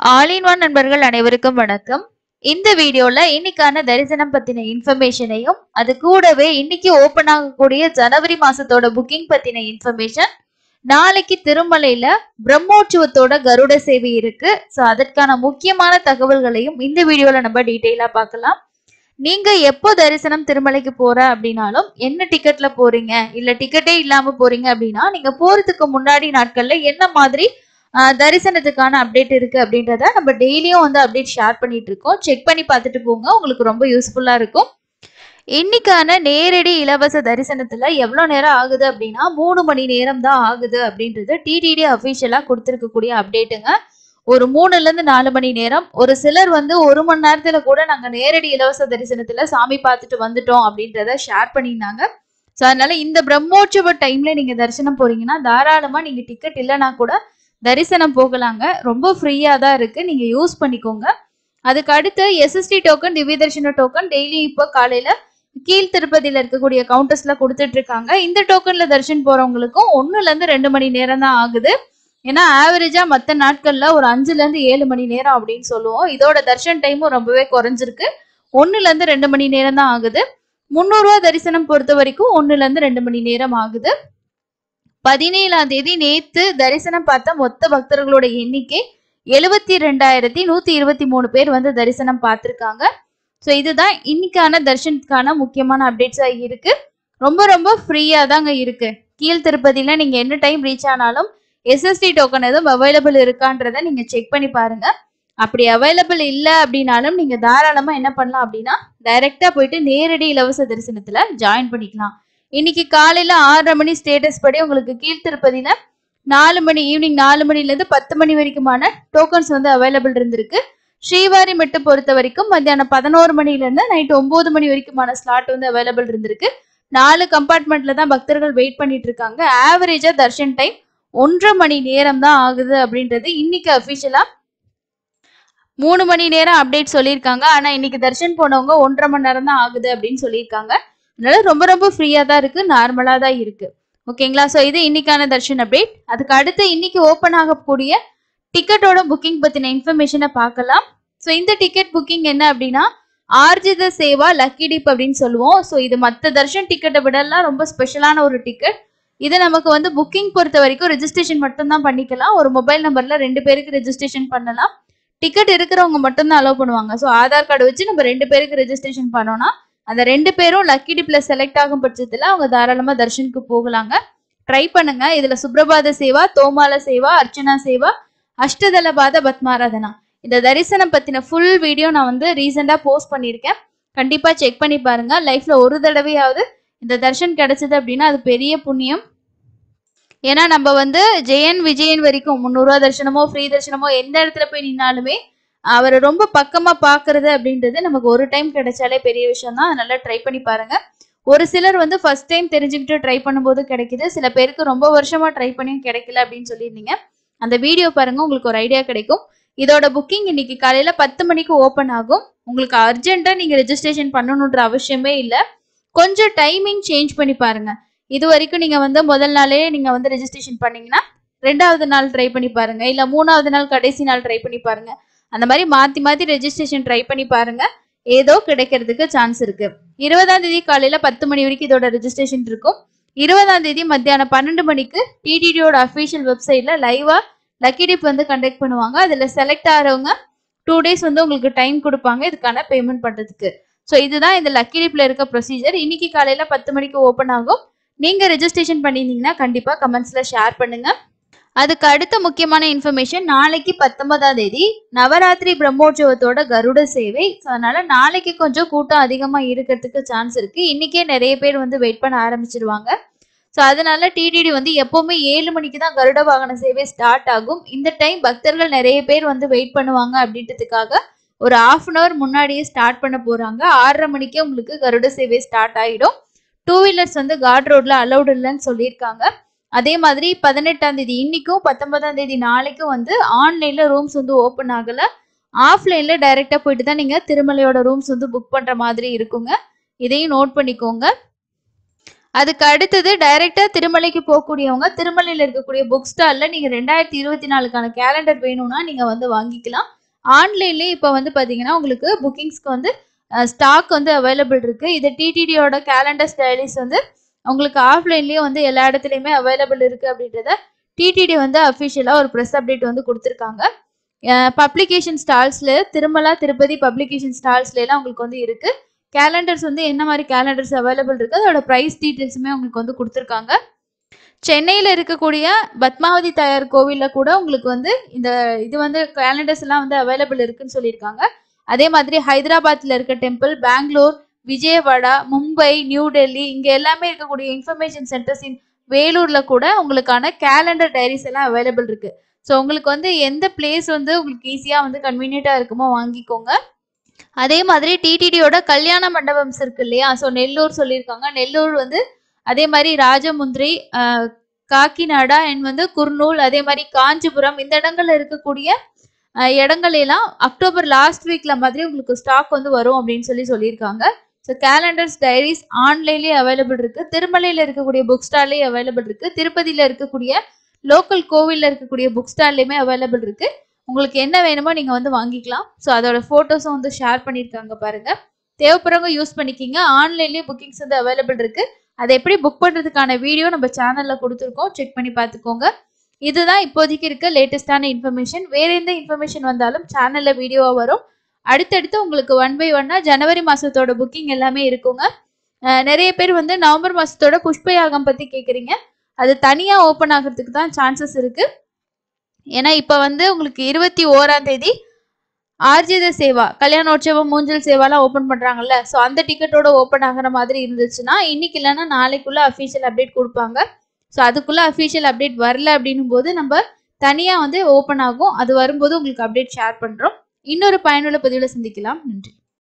All in one நண்பர்கள் அனைவருக்கும் வணக்கம். இந்த வீடியோல இன்னைக்கான தரிசனம் பத்தின இன்ஃபர்மேஷனையும் அது கூடவே இன்னைக்கு ஓபன் ஆகக்கூடிய ஜனவரி மாசத்தோட புக்கிங் பத்தின இன்ஃபர்மேஷன், நாளைக்கு திருமலையில பிரம்மோற்சவத்தோட கருட சேவை இருக்கு. ஸோ அதற்கான முக்கியமான தகவல்களையும் இந்த வீடியோல நம்ம டீட்டெயிலா பார்க்கலாம். நீங்க எப்போ தரிசனம் திருமலைக்கு போற அப்படின்னாலும் என்ன டிக்கெட்ல போறீங்க, இல்ல டிக்கெட்டே இல்லாம போறீங்க அப்படின்னா நீங்க போறதுக்கு முன்னாடி நாட்கள்ல என்ன மாதிரி தரிசனத்துக்கான அப்டேட் இருக்கு அப்படின்றத நம்ம டெய்லியும் வந்து அப்டேட் ஷேர் பண்ணிட்டு இருக்கோம். செக் பண்ணி பார்த்துட்டு போங்க, உங்களுக்கு ரொம்ப யூஸ்ஃபுல்லா இருக்கும். இன்னைக்கான நேரடி இலவச தரிசனத்துல எவ்வளவு நேரம் ஆகுது அப்படின்னா 3 மணி நேரம் தான் ஆகுது அப்படின்றது டிடிடி அபிஷியலா கொடுத்திருக்கக்கூடிய அப்டேட்டுங்க. ஒரு 3ல இருந்து 4 மணி நேரம். ஒரு சிலர் வந்து 1 மணி நேரத்துல கூட நாங்க நேரடி இலவச தரிசனத்துல சாமி பார்த்துட்டு வந்துட்டோம் அப்படின்றத ஷேர் பண்ணியிருந்தாங்க. ஸோ அதனால இந்த பிரம்மோற்சவ டைம்ல நீங்க தரிசனம் போறீங்கன்னா தாராளமா நீங்க டிக்கெட் இல்லைன்னா கூட தரிசனம் போகலாங்க. ரொம்ப ஃப்ரீயா தான் இருக்கு, நீங்க யூஸ் பண்ணிக்கோங்க. அதுக்கு அடுத்து எஸ்எஸ்டி டோக்கன், திவ்ய தரிசன டோக்கன் டெய்லி இப்போ காலையில கீழ் திருப்பதியில இருக்கக்கூடிய கவுண்டர்ஸ்ல கொடுத்துட்டு இருக்காங்க. இந்த டோக்கன்ல தரிசனம் போறவங்களுக்கும் 1ல இருந்து 2 மணி நேரம் தான் ஆகுது. ஏன்னா ஆவரேஜா மற்ற நாட்கள்ல ஒரு 5ல இருந்து 7 மணி நேரம் அப்படின்னு சொல்லுவோம். இதோட தரிசன டைமும் ரொம்பவே குறைஞ்சிருக்கு. 1ல இருந்து 2 மணி நேரம் தான் ஆகுது. 300 ரூபா தரிசனம் பொறுத்த வரைக்கும் 1ல இருந்து 2 மணி நேரம் ஆகுது. 17ஆம் தேதி நேத்து தரிசனம் பார்த்த மொத்த பக்தர்களோட எண்ணிக்கை 72,123 பேர் வந்து தரிசனம் பார்த்திருக்காங்க. ஸோ இதுதான் இன்னைக்கான தரிசனத்துக்கான முக்கியமான அப்டேட்ஸா இருக்கு. ரொம்ப ரொம்ப ஃப்ரீயா தாங்க இருக்கு. கீழ் திருப்பதியில நீங்க என்ன டைம் ரீச் ஆனாலும் எஸ்எஸ்டி டோக்கன் எதுவும் அவைலபிள் இருக்கான்றத நீங்க செக் பண்ணி பாருங்க. அப்படி அவைலபிள் இல்லை அப்படின்னாலும் நீங்க தாராளமா என்ன பண்ணலாம் அப்படின்னா டைரக்டா போயிட்டு நேரடி இலவச தரிசனத்துல ஜாயின் பண்ணிக்கலாம். இன்னைக்கு காலையில 6:30 மணி ஸ்டேட்டஸ் படி உங்களுக்கு கீழ் திருப்பதியில 4 மணி ஈவினிங் 4 மணில இருந்து 10 மணி வரைக்குமான டோக்கன்ஸ் வந்து அவைலபிள் இருந்திருக்கு. ஸ்ரீவாரி மட்டும் பொறுத்த வரைக்கும் மத்தியானம் 11 மணில இருந்து நைட் 9 மணி வரைக்குமான ஸ்லாட் வந்து அவைலபிள் இருந்திருக்கு. 4 கம்பார்ட்மெண்ட்ல தான் பக்தர்கள் வெயிட் பண்ணிட்டு இருக்காங்க. ஆவரேஜா தர்ஷன் டைம் 1.5 மணி நேரம் தான் ஆகுது அப்படின்றது இன்னைக்கு அபிஷியலா 3 மணி நேரம் அப்டேட் சொல்லியிருக்காங்க. ஆனா இன்னைக்கு தர்ஷன் போனவங்க 1.5 மணி நேரம் தான் ஆகுது அப்படின்னு சொல்லியிருக்காங்க. அதனால ரொம்ப ரொம்ப ஃப்ரீயா தான் இருக்கு, நார்மலா தான் இருக்கு. ஓகேங்களா? ஸோ இது இன்னைக்கான தர்ஷன் அப்டேட். அதுக்கு அடுத்து இன்னைக்கு ஓப்பன் ஆகக்கூடிய டிக்கெட்டோட புக்கிங் பத்தின இன்ஃபர்மேஷனை பார்க்கலாம். ஸோ இந்த டிக்கெட் புக்கிங் என்ன அப்படின்னா ஆர்ஜித சேவா லக்கி டிப் அப்படின்னு சொல்லுவோம். ஸோ இது மற்ற தர்ஷன் டிக்கெட்டை விடலாம் ரொம்ப ஸ்பெஷலான ஒரு டிக்கெட். இது நமக்கு வந்து புக்கிங் பொறுத்த வரைக்கும் ரெஜிஸ்ட்ரேஷன் மட்டும் தான் பண்ணிக்கலாம். ஒரு மொபைல் நம்பர்ல 2 பேருக்கு ரெஜிஸ்ட்ரேஷன் பண்ணலாம். டிக்கெட் இருக்கிறவங்க மட்டும் தான் அலோவ் பண்ணுவாங்க. ஸோ ஆதார் கார்டு வச்சு நம்ம 2 பேருக்கு ரெஜிஸ்ட்ரேஷன் பண்ணோம்னா அந்த 2 பேரும் லக்கி டிப்ல செலக்ட் ஆகும் பட்சத்துல அவங்க தாராளமா தர்ஷனுக்கு போகலாங்க. ட்ரை பண்ணுங்க. இதுல சுப்ரபாத சேவா, தோமால சேவா, அர்ச்சனா சேவா, அஷ்டதளபாத பத்மாராதனா இந்த தரிசனம் பத்தின ஃபுல் வீடியோ நான் வந்து ரீசெண்டா போஸ்ட் பண்ணியிருக்கேன். கண்டிப்பா செக் பண்ணி பாருங்க. லைஃப்ல ஒரு தடவையாவது இந்த தர்ஷன் கிடைச்சது அப்படின்னா அது பெரிய புண்ணியம். ஏன்னா நம்ம வந்து ஜெயன் விஜயன் வரைக்கும் 300 ரூபா தரிசனமோ ஃப்ரீ தரிசனமோ எந்த இடத்துல போய் நின்னாலுமே அவரை ரொம்ப பக்கமா பாக்குறது அப்படின்றது நமக்கு ஒரு டைம் கிடைச்சாலே பெரிய விஷயம் தான். அதனால ட்ரை பண்ணி பாருங்க. ஒரு சிலர் வந்து ஃபர்ஸ்ட் டைம் தெரிஞ்சுக்கிட்டு ட்ரை பண்ணும்போது கிடைக்குது, சில பேருக்கு ரொம்ப வருஷமா ட்ரை பண்ணியும் கிடைக்கல அப்படின்னு சொல்லியிருந்தீங்க. அந்த வீடியோ பாருங்க, உங்களுக்கு ஒரு ஐடியா கிடைக்கும். இதோட புக்கிங் இன்னைக்கு காலையில 10 மணிக்கு ஓப்பன் ஆகும். உங்களுக்கு அர்ஜென்ட்டா நீங்க ரெஜிஸ்ட்ரேஷன் பண்ணணுன்ற அவசியமே இல்லை. கொஞ்சம் டைமிங் சேஞ்ச் பண்ணி பாருங்க. இது வரைக்கும் நீங்க வந்து முதல் நாளே நீங்க வந்து ரெஜிஸ்ட்ரேஷன் பண்ணீங்கன்னா 2வது நாள் ட்ரை பண்ணி பாருங்க, இல்ல 3வது நாள் கடைசி நாள் ட்ரை பண்ணி பாருங்க. அந்த மாதிரி மாத்தி மாத்தி ரெஜிஸ்ட்ரேஷன் ட்ரை பண்ணி பாருங்க, ஏதோ கிடைக்கிறதுக்கு சான்ஸ் இருக்கு. 20ஆம் தேதி காலையில 10 மணி வரைக்கும் இதோட ரெஜிஸ்ட்ரேஷன் இருக்கும். 20ஆம் தேதி மத்தியானம் 12 மணிக்கு டிடிடியோட அஃபிஷியல் வெப்சைட்ல லைவா லக்கி டிப் வந்து கண்டக்ட் பண்ணுவாங்க. அதுல செலக்ட் ஆகிறவங்க 2 டேஸ் வந்து உங்களுக்கு டைம் கொடுப்பாங்க இதுக்கான பேமெண்ட் பண்றதுக்கு. ஸோ இதுதான் இந்த லக்கி டிப்ல இருக்க ப்ரொசீஜர். இன்னைக்கு காலையில 10 மணிக்கு ஓப்பன் ஆகும். நீங்க ரெஜிஸ்ட்ரேஷன் பண்ணியிருந்தீங்கன்னா கண்டிப்பா கமெண்ட்ஸ்ல ஷேர் பண்ணுங்க. அதுக்கு அடுத்த முக்கியமான இன்ஃபர்மேஷன், நாளைக்கு 19ஆம் தேதி நவராத்திரி பிரம்மோற்சவத்தோட கருட சேவை. அதனால நாளைக்கு கொஞ்சம் கூட்டம் அதிகமா இருக்கிறதுக்கு சான்ஸ் இருக்கு. இன்னைக்கே நிறைய பேர் வந்து வெயிட் பண்ண ஆரம்பிச்சிருவாங்க. ஸோ அதனால டிடிடி வந்து எப்பவுமே 7 மணிக்கு தான் கருட வாகன சேவை ஸ்டார்ட் ஆகும். இந்த டைம் பக்தர்கள் நிறைய பேர் வந்து வெயிட் பண்ணுவாங்க அப்படின்றதுக்காக ஒரு 1/2 hour முன்னாடியே ஸ்டார்ட் பண்ண போறாங்க. 6:30 மணிக்கே உங்களுக்கு கருட சேவை ஸ்டார்ட் ஆயிடும். 2 வீலர்ஸ் வந்து காட் ரோட்ல அலௌட் இல்லைன்னு சொல்லியிருக்காங்க. அதே மாதிரி 18ஆம் தேதி இன்னைக்கும் 19ஆம் தேதி நாளைக்கும் வந்து ஆன்லைன்ல ரூம்ஸ் வந்து ஓப்பன் ஆகல. ஆஃப்லைன்ல டைரக்டா போயிட்டு தான் நீங்க திருமலையோட ரூம்ஸ் வந்து புக் பண்ற மாதிரி இருக்குங்க. இதையும் நோட் பண்ணிக்கோங்க. அதுக்கு அடுத்தது டைரக்டா திருமலைக்கு போகக்கூடியவங்க திருமலையில இருக்கக்கூடிய புக் ஸ்டால்ல நீங்க 2024க்கான கேலண்டர் வேணும்னா நீங்க வந்து வாங்கிக்கலாம். ஆன்லைன்லயே இப்ப வந்து பாத்தீங்கன்னா உங்களுக்கு புக்கிங்ஸ்க்கு வந்து ஸ்டாக் வந்து அவைலபிள் இருக்கு. இது டிடிடியோட கேலண்டர் ஸ்டைலிஸ் வந்து உங்களுக்கு ஆஃப்லைன்லயே வந்து எல்லா இடத்துலயுமே அவைலபிள் இருக்கு அப்படின்றத டிடிடி வந்து அஃபிஷியலா ஒரு ப்ரெஸ் அப்டேட் வந்து கொடுத்துருக்காங்க. பப்ளிகேஷன் ஸ்டால்ஸ்ல திருமலா திருப்பதி பப்ளிகேஷன் ஸ்டால்ஸ்ல எல்லாம் உங்களுக்கு வந்து இருக்கு. கேலண்டர்ஸ் வந்து என்ன மாதிரி கேலண்டர்ஸ் அவைலபிள் இருக்கு அதோட ப்ரைஸ் டீட்டெயில்ஸுமே உங்களுக்கு வந்து கொடுத்துருக்காங்க. சென்னையில் இருக்கக்கூடிய பத்மாவதி தாயார் கோவிலில் கூட உங்களுக்கு வந்து இது வந்து கேலண்டர்ஸ் எல்லாம் வந்து அவைலபிள் இருக்குன்னு சொல்லியிருக்காங்க. அதே மாதிரி ஹைதராபாத்ல இருக்க டெம்பிள், பெங்களூர், விஜயவாடா, மும்பை, நியூ டெல்லி இங்க எல்லாமே இருக்கக்கூடிய இன்ஃபர்மேஷன் சென்டர்ஸ் வேலூர்ல கூட உங்களுக்கான கேலண்டர் டைரிஸ் எல்லாம் அவைலபிள் இருக்கு. ஸோ உங்களுக்கு வந்து எந்த பிளேஸ் வந்து உங்களுக்கு ஈஸியாக வந்து கன்வீனியண்டா இருக்குமோ வாங்கிக்கோங்க. அதே மாதிரி டிடிடியோட கல்யாண மண்டபம்ஸ் இருக்கு இல்லையா? ஸோ நெல்லூர் சொல்லியிருக்காங்க. நெல்லூர் வந்து அதே மாதிரி ராஜமுந்திரி, காக்கிநாடா அண்ட் வந்து குர்னூல், அதே மாதிரி காஞ்சிபுரம் இந்த இடங்கள்ல இருக்கக்கூடிய இடங்கள் எல்லாம் அக்டோபர் லாஸ்ட் வீக்ல மாதிரி உங்களுக்கு ஸ்டாக் வந்து வரும் அப்படின்னு சொல்லியிருக்காங்க. ஸோ கேலண்டர்ஸ் டைரிஸ் ஆன்லைன்லேயே அவைலபிள் இருக்கு. திருமலையில் இருக்கக்கூடிய புக் ஸ்டால்லேயே அவைலபிள் இருக்கு. திருப்பதியில் இருக்கக்கூடிய லோக்கல் கோவிலில் இருக்கக்கூடிய புக் ஸ்டால்லையுமே அவைலபிள் இருக்கு. உங்களுக்கு என்ன வேணுமோ நீங்க வந்து வாங்கிக்கலாம். ஸோ அதோட போட்டோஸும் வந்து ஷேர் பண்ணியிருக்காங்க பாருங்க. தேவைப்படுறவங்க யூஸ் பண்ணிக்கிங்க. ஆன்லைன்லேயே புக்கிங்ஸ் வந்து அவைலபிள் இருக்கு. அதை எப்படி புக் பண்றதுக்கான வீடியோ நம்ம சேனல்ல கொடுத்துருக்கோம், செக் பண்ணி பார்த்துக்கோங்க. இதுதான் இப்போதைக்கு இருக்க லேட்டஸ்டான இன்ஃபர்மேஷன். வேற எந்த இன்ஃபர்மேஷன் வந்தாலும் சேனல்ல வீடியோவா வரும். அடுத்தடுத்து உங்களுக்கு 1 by 1 ஜனவரி மாசத்தோட புக்கிங் எல்லாமே இருக்குங்க. நிறைய பேர் வந்து நவம்பர் மாசத்தோட புஷ்பயாகம் பத்தி கேட்குறீங்க. அது தனியா ஓப்பன் ஆகிறதுக்கு தான் சான்சஸ் இருக்கு. ஏன்னா இப்ப வந்து உங்களுக்கு 21ஆம் தேதி ஆர்ஜித சேவா கல்யாணோற்சவம் மூஞ்சல் சேவாலாம் ஓப்பன் பண்றாங்கல்ல. ஸோ அந்த டிக்கெட்டோட ஓப்பன் ஆகிற மாதிரி இருந்துச்சுன்னா இன்னைக்கு இல்லைன்னா நாளைக்குள்ள அஃபீஷியல் அப்டேட் கொடுப்பாங்க. ஸோ அதுக்குள்ள அஃபீஷியல் அப்டேட் வரல அப்படின்னும் போது நம்ம தனியா வந்து ஓப்பன் ஆகும். அது வரும்போது உங்களுக்கு அப்டேட் ஷேர் பண்றோம். இன்னொரு பயனுள்ள பதிவில் சந்திக்கலாம். நன்றி.